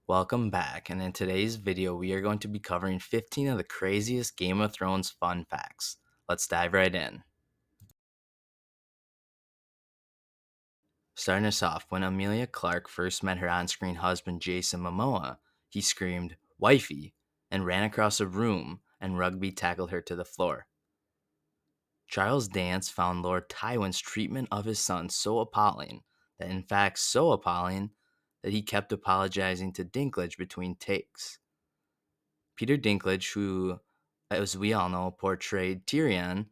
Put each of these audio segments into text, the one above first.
Welcome back, and in today's video, we are going to be covering 15 of the craziest Game of Thrones fun facts. Let's dive right in. Starting us off, when Emilia Clarke first met her on screen husband Jason Momoa, he screamed, "Wifey," and ran across the room and rugby tackled her to the floor. Charles Dance found Lord Tywin's treatment of his son so appalling, that in fact so appalling, that he kept apologizing to Dinklage between takes. Peter Dinklage, who, as we all know, portrayed Tyrion,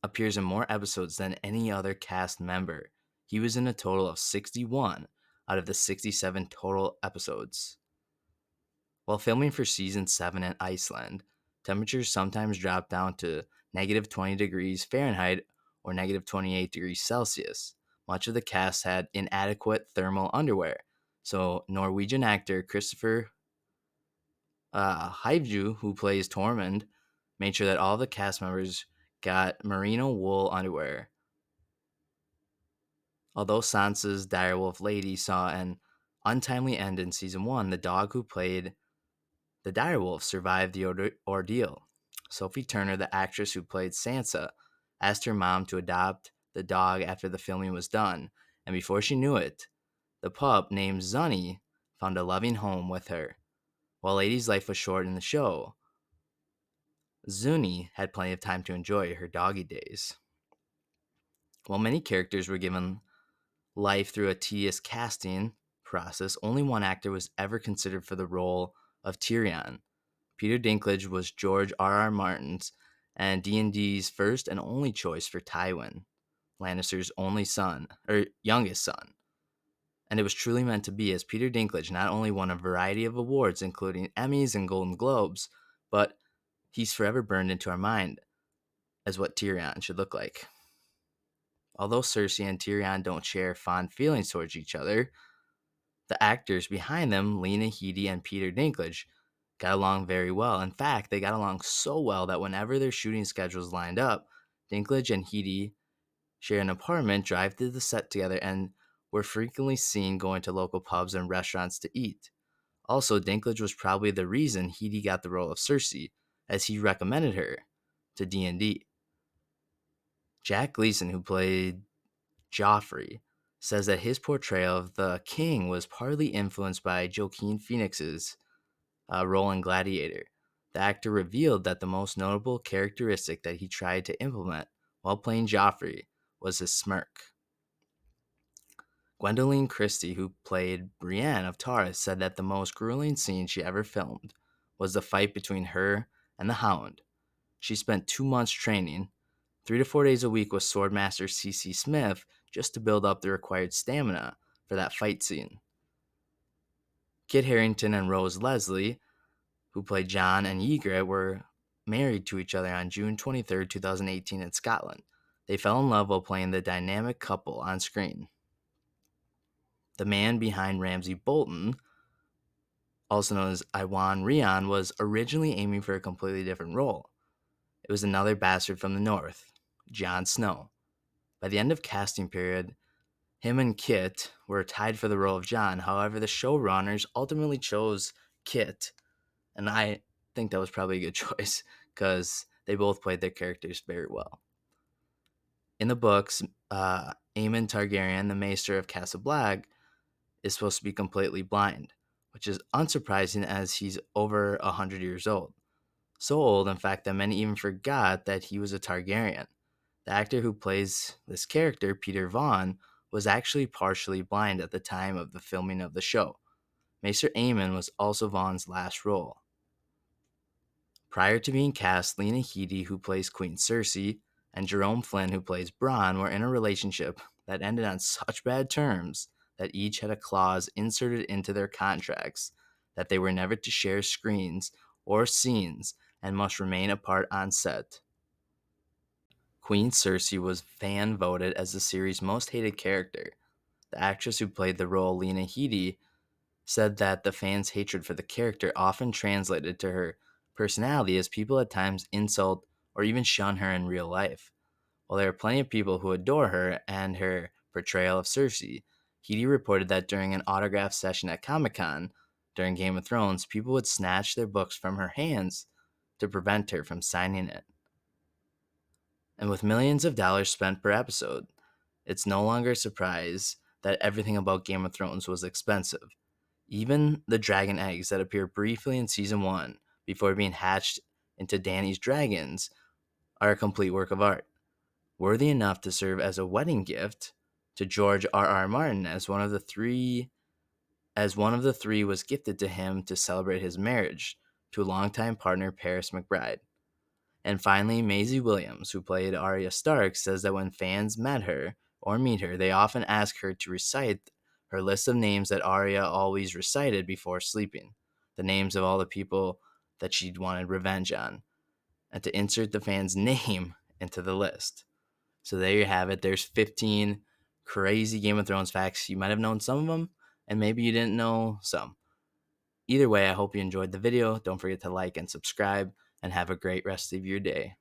appears in more episodes than any other cast member. He was in a total of 61 out of the 67 total episodes. While filming for season 7 in Iceland, temperatures sometimes dropped down to negative 20 degrees Fahrenheit or negative 28 degrees Celsius. Much of the cast had inadequate thermal underwear, so Norwegian actor Christopher Hivju, who plays Tormund, made sure that all the cast members got merino wool underwear. Although Sansa's direwolf lady saw an untimely end in season 1, the dog who played the direwolf survived the ordeal. Sophie Turner, the actress who played Sansa, asked her mom to adopt the dog after the filming was done, and before she knew it, the pup named Zunny found a loving home with her. While Lady's life was short in the show, Zuni had plenty of time to enjoy her doggy days. While many characters were given life through a tedious casting process, only one actor was ever considered for the role of Tyrion. Peter Dinklage was George R.R. Martin's and D&D's first and only choice for Tywin, Lannister's only son, or youngest son. And it was truly meant to be, as Peter Dinklage not only won a variety of awards, including Emmys and Golden Globes, but he's forever burned into our mind as what Tyrion should look like. Although Cersei and Tyrion don't share fond feelings towards each other, the actors behind them, Lena Headey and Peter Dinklage, got along very well. In fact, they got along so well that whenever their shooting schedules lined up, Dinklage and Headey share an apartment, drive to the set together, and were frequently seen going to local pubs and restaurants to eat. Also, Dinklage was probably the reason Headey got the role of Cersei, as he recommended her to D&D. Jack Gleason, who played Joffrey, says that his portrayal of the king was partly influenced by Joaquin Phoenix's role in Gladiator. The actor revealed that the most notable characteristic that he tried to implement while playing Joffrey was his smirk. Gwendoline Christie, who played Brienne of Tarth, said that the most grueling scene she ever filmed was the fight between her and the Hound. She spent 2 months training, 3 to 4 days a week with Swordmaster C.C. Smith, just to build up the required stamina for that fight scene. Kit Harington and Rose Leslie, who played Jon and Ygritte, were married to each other on June 23, 2018 in Scotland. They fell in love while playing the dynamic couple on screen. The man behind Ramsay Bolton, also known as Iwan Rheon, was originally aiming for a completely different role. It was another bastard from the north, Jon Snow. By the end of casting period, him and Kit were tied for the role of Jon. However, the showrunners ultimately chose Kit, and I think that was probably a good choice because they both played their characters very well. In the books, Aemon Targaryen, the Maester of Castle Black, is supposed to be completely blind, which is unsurprising as he's over 100 years old. So old, in fact, that many even forgot that he was a Targaryen. The actor who plays this character, Peter Vaughn, was actually partially blind at the time of the filming of the show. Maester Aemon was also Vaughn's last role. Prior to being cast, Lena Headey, who plays Queen Cersei, and Jerome Flynn, who plays Bronn, were in a relationship that ended on such bad terms that each had a clause inserted into their contracts that they were never to share screens or scenes and must remain apart on set. Queen Cersei was fan voted as the series' most hated character. The actress who played the role, Lena Headey, said that the fans' hatred for the character often translated to her personality, as people at times insult or even shun her in real life. While there are plenty of people who adore her and her portrayal of Cersei, Headey reported that during an autograph session at Comic-Con, during Game of Thrones, people would snatch their books from her hands to prevent her from signing it. And with millions of dollars spent per episode, it's no longer a surprise that everything about Game of Thrones was expensive. Even the dragon eggs that appear briefly in season 1 before being hatched into Dany's dragons are a complete work of art, worthy enough to serve as a wedding gift to George R.R. Martin, as one of the three was gifted to him to celebrate his marriage to longtime partner Paris McBride. And finally, Maisie Williams, who played Arya Stark, says that when fans met her or meet her, they often ask her to recite her list of names that Arya always recited before sleeping, the names of all the people that she'd wanted revenge on, and to insert the fan's name into the list. So there you have it. There's 15 crazy Game of Thrones facts. You might have known some of them, and maybe you didn't know some. Either way, I hope you enjoyed the video. Don't forget to like and subscribe, and have a great rest of your day.